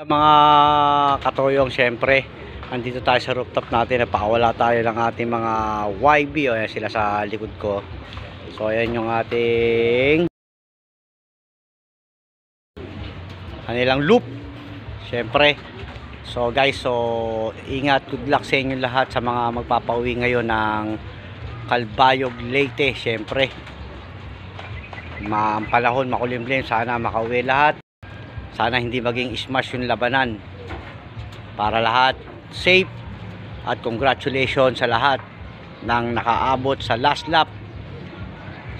Mga katoyong, syempre andito tayo sa rooftop natin. Napakawala tayo ng ating mga YB. O yan sila sa likod ko. So ayan yung ating kanilang loop, syempre. So guys, so ingat, good luck sa inyo lahat sa mga magpapauwi ngayon ng Calbayog, Leyte. Syempre ang panahon makulimlim, sana makauwi lahat. Sana hindi maging smash yung labanan, para lahat safe. At congratulations sa lahat ng nakaabot sa last lap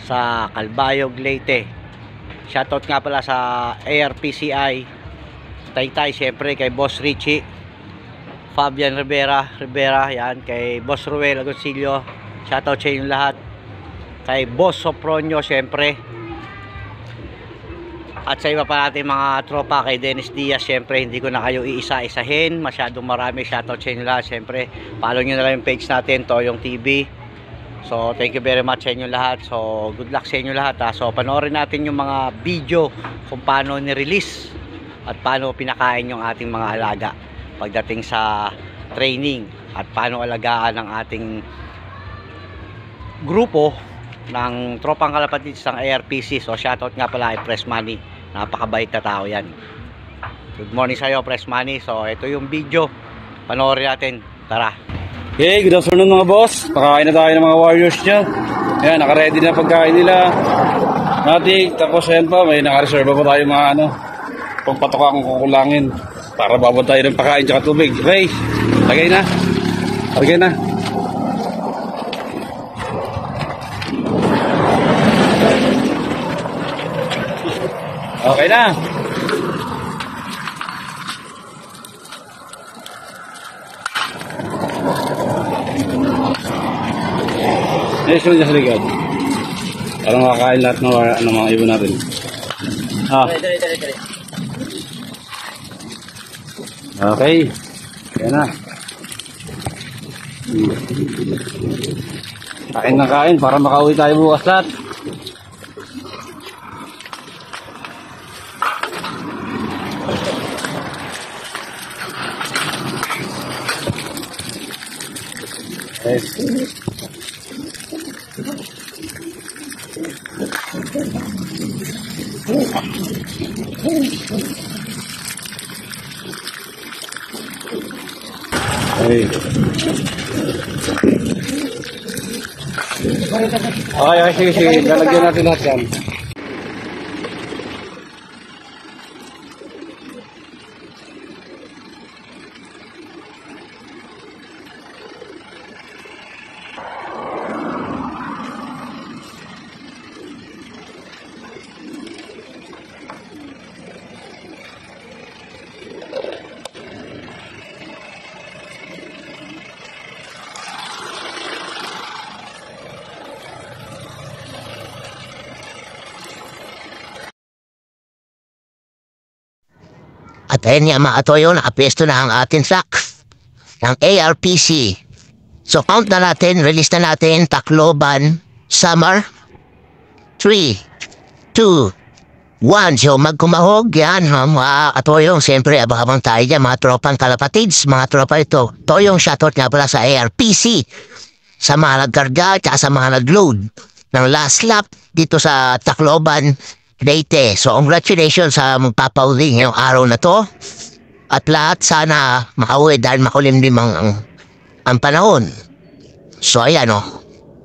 sa Calbayog, Leyte. Shoutout nga pala sa ARPCI Taytay, syempre kay Boss Richie, Fabian Rivera, yan, kay Boss Ruel Agoncillo. Shoutout sa inyo lahat. Kay Boss Sopronio, syempre. At sa iba pa natin mga tropa, kay Dennis Diaz, syempre hindi ko na kayo iisa-isahin, masyadong marami. Shoutout sa inyo lahat. Syempre follow nyo na lang yung page natin, Toyong TV. So thank you very much sa inyo lahat. So good luck sa inyo lahat, ha? So panoorin natin yung mga video kung paano ni-release at paano pinakain yung ating mga alaga pagdating sa training, at paano alagaan ng ating grupo ng Tropang Kalapatids ng ARPC. So shoutout nga pala kay Press Money, napakabait na tao yan. Good morning sa iyo, Press Money. So ito yung video, panoorin natin, tara. Okay, good afternoon mga boss. Pakain na tayo ng mga warriors niya. Ayan, naka-ready na pagkain nila. Natik, tapos ayan pa, may naka-reserve pa tayo mga pagpatok akong kukulangin para babad tayo ng pakain tsaka tubig. Okay, lagay na. Okay na. Sunod niya sa likod. Parang makakain lahat ng mga ibon natin. Dali. Okay. Yan na. Kain na kain para makauwi tayo bukas lahat. Okay, sige. Lalagyan natin lahat yan. At ayun nga mga toyo, nakapesto na ang ating truck ng ARPC. So count na natin, release na natin, Tacloban, Samar. 3, 2, 1. So magkumahog yan mga katoyong. Siyempre abang-abang tayo dyan mga tropang kalapatids. Mga tropa ito, toyong shoutout nga pala sa ARPC, sa mga nagkarga at sa mga nagload ng last lap dito sa Tacloban, Leyte. So congratulations sa magpapauwi ngayong araw na to. At lahat sana makauwi dahil makulimlim ang panahon. So ayan o.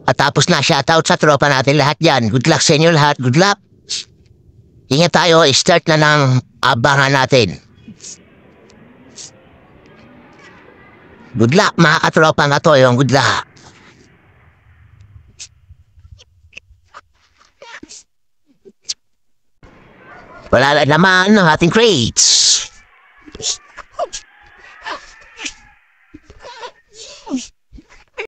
At tapos na, shoutout sa tropa natin lahat yan. Good luck sa inyo lahat. Good luck. Ingat tayo. Start na ng abangan natin. Good luck mga katropa nga to yung good luck. Wala naman ang ating crates.